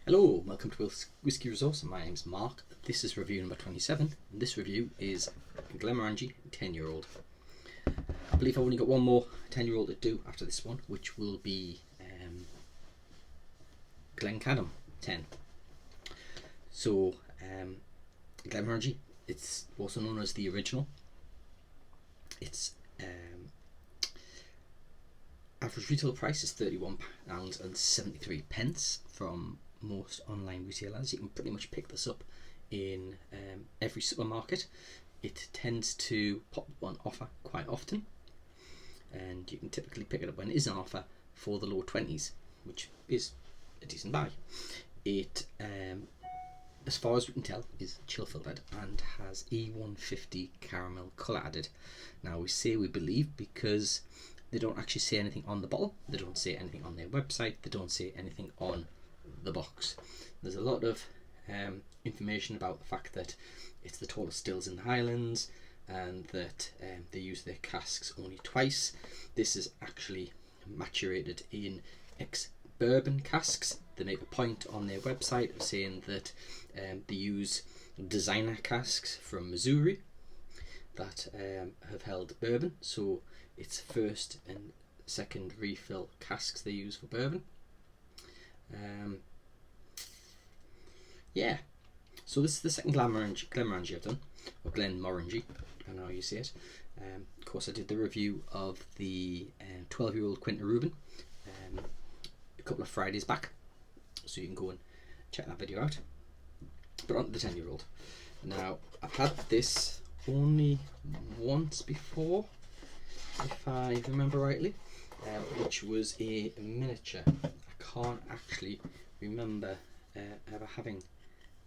Hello, welcome to Whisky Resource. My name's Mark. This is review number 27, and this review is Glenmorangie 10-year-old. I believe I've only got one more 10-year-old to do after this one, which will be Glencairn 10. So, Glenmorangie, it's also known as the original. Its average retail price is £31.73 from most online retailers. You can pretty much pick this up in every supermarket. It tends to pop on offer quite often, and you can typically pick it up when it is on offer for the low 20s, which is a decent buy. It, as far as we can tell, is chill filtered and has E150 caramel colour added. Now we say we believe because they don't actually say anything on the bottle, they don't say anything on their website, they don't say anything on the box. There's a lot of information about the fact that it's the tallest stills in the Highlands and that they use their casks only twice. This is actually maturated in ex-bourbon casks. They make a point on their website of saying that they use designer casks from Missouri that have held bourbon, so it's first and second refill casks they use for bourbon. Yeah, so this is the second Glenmorangie I've done, or Glenmorangie, I don't know how you say it. Of course, I did the review of the 12-year-old Quinta Rubin a couple of Fridays back, so you can go and check that video out. But on to the 10-year-old. Now, I've had this only once before, if I remember rightly, which was a miniature. I can't actually remember ever having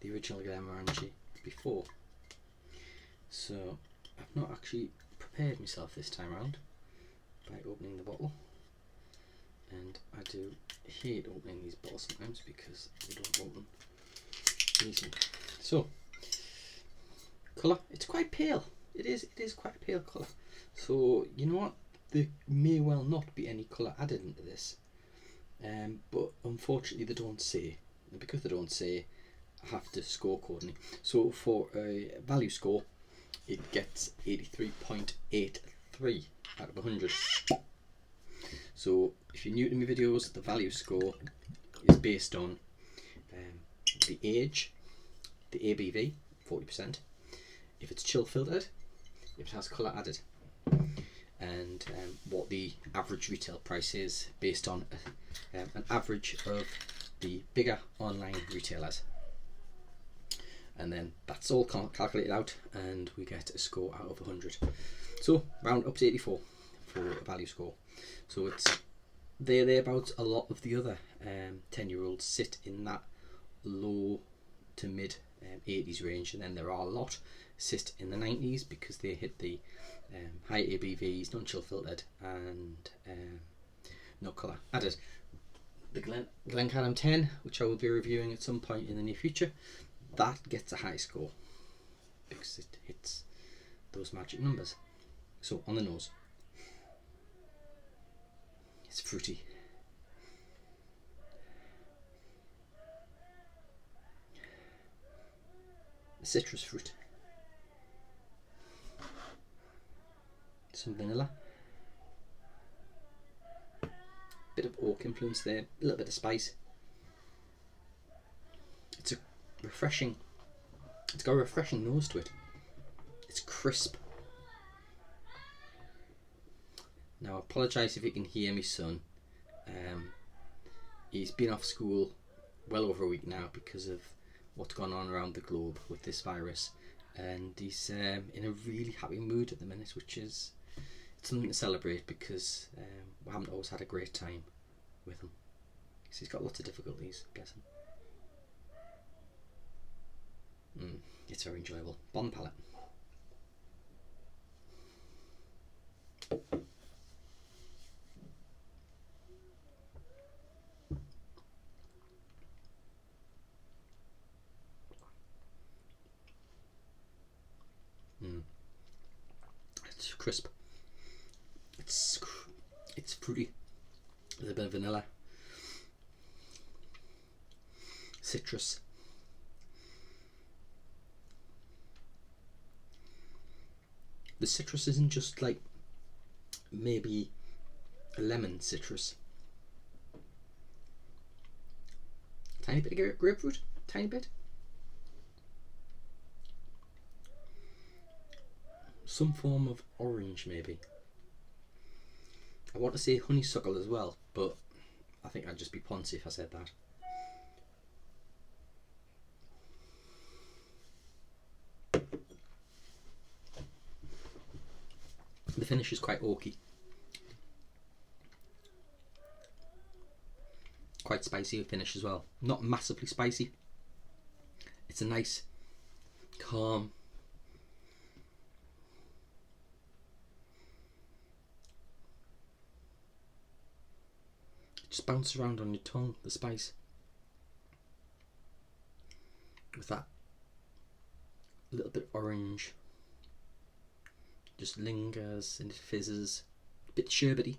the original Glenmorangie before, so I've not actually prepared myself this time around by opening the bottle, and I do hate opening these bottles sometimes because they don't open easily. So, colour, it's quite pale. It is quite a pale colour. So you know what, there may well not be any colour added into this, but unfortunately they don't say, and because they don't say, I have to score accordingly. So for a value score, it gets 83.83 out of 100. So if you're new to my videos, the value score is based on the age, the ABV, 40%, if it's chill filtered, if it has colour added, and what the average retail price is based on an average of the bigger online retailers. And then that's all calculated out and we get a score out of 100. So round up to 84 for a value score. So it's thereabouts. A lot of the other 10-year-olds sit in that low to mid 80s range, and then there are a lot sit in the 90s because they hit the high ABVs, non-chill filtered, and no colour added. The Glencairn 10, which I will be reviewing at some point in the near future, that gets a high score because it hits those magic numbers. So on the nose, it's fruity. Citrus fruit. Some vanilla. Bit of oak influence there, a little bit of spice. It's got a refreshing nose to it. It's crisp. Now I apologise if you can hear me son. He's been off school well over a week now because of what's gone on around the globe with this virus, and he's in a really happy mood at the minute, which is something to celebrate because we haven't always had a great time with him. So he's got lots of difficulties, bless him. It's very enjoyable. On the palate. It's crisp. It's fruity. With a bit of vanilla. citrus. The citrus isn't just like maybe a lemon citrus. Tiny bit of grapefruit, tiny bit. Some form of orange maybe. I want to say honeysuckle as well, but I think I'd just be poncy if I said that. The finish is quite oaky. Quite spicy finish as well. Not massively spicy. It's a nice, calm, just bounces around on your tongue, the spice. With that little bit orange. Just lingers and it fizzes. A bit sherbety.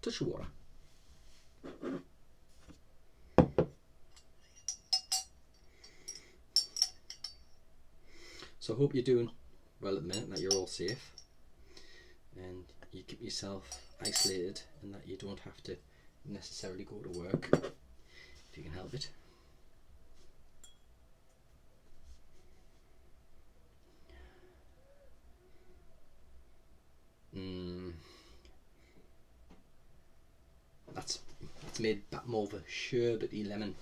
Touch of water. So I hope you're doing well at the minute, that you're all safe and you keep yourself isolated and that you don't have to necessarily go to work if you can help it. That's made that more of a sherbety lemon.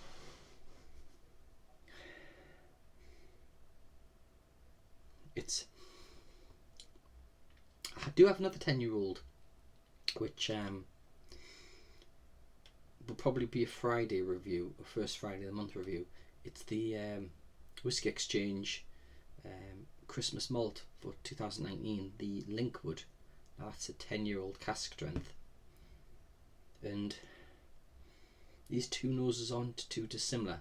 I do have another 10-year-old which will probably be a Friday review, a first Friday of the month review. It's the Whisky Exchange Christmas Malt for 2019, the Linkwood. Now that's a 10-year-old cask strength, and these two noses aren't too dissimilar.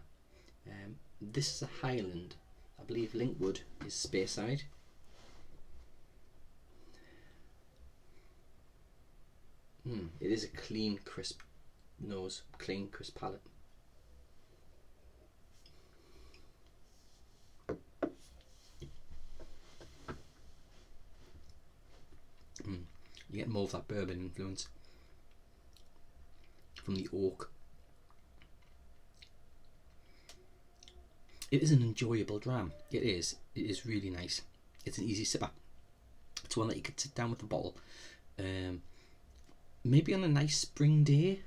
This is a Highland. I believe Linkwood is Speyside. It is a clean, crisp nose, clean, crisp palate. You get more of that bourbon influence from the oak. It is an enjoyable dram. It is really nice. It's an easy sipper. It's one that you could sit down with a bottle. Maybe on a nice spring day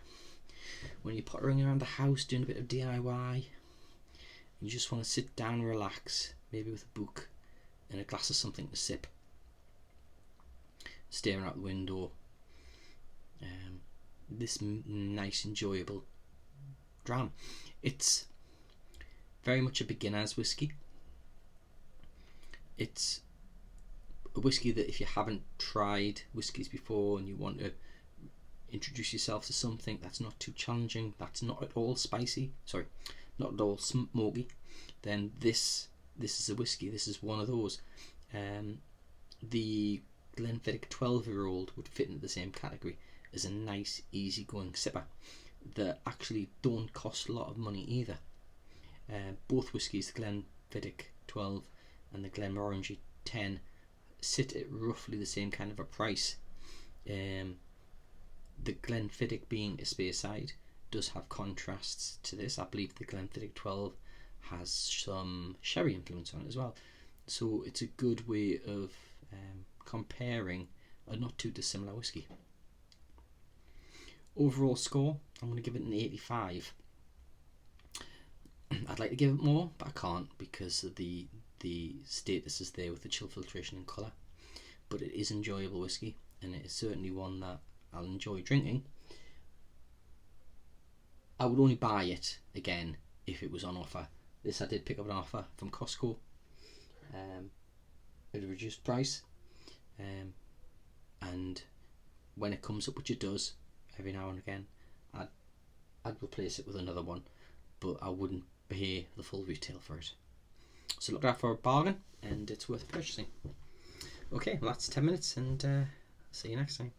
when you're pottering around the house doing a bit of DIY. You just want to sit down and relax, maybe with a book and a glass of something to sip. Staring out the window. This nice, enjoyable dram. It's very much a beginner's whiskey. It's a whiskey that if you haven't tried whiskies before and you want to introduce yourself to something that's not too challenging, that's not at all spicy, not at all smoky, then this is a whiskey. This is one of those. The Glenfiddich 12-year-old would fit into the same category as a nice, easy-going sipper that actually don't cost a lot of money either. Both whiskies, the Glenfiddich 12 and the Glenmorangie 10, sit at roughly the same kind of a price. The Glenfiddich being a Speyside does have contrasts to this. I believe the Glenfiddich 12 has some sherry influence on it as well. So it's a good way of comparing a not too dissimilar whiskey. Overall score, I'm going to give it an 85. I'd like to give it more, but I can't because of the status is there with the chill filtration and colour. But it is enjoyable whiskey, and it is certainly one that I'll enjoy drinking. I would only buy it again if it was on offer. This I did pick up an offer from Costco at a reduced price, and when it comes up, which it does every now and again, I'd replace it with another one, but I wouldn't pay the full retail for it. So look out for a bargain, and it's worth purchasing. Okay, well that's 10 minutes, and see you next time.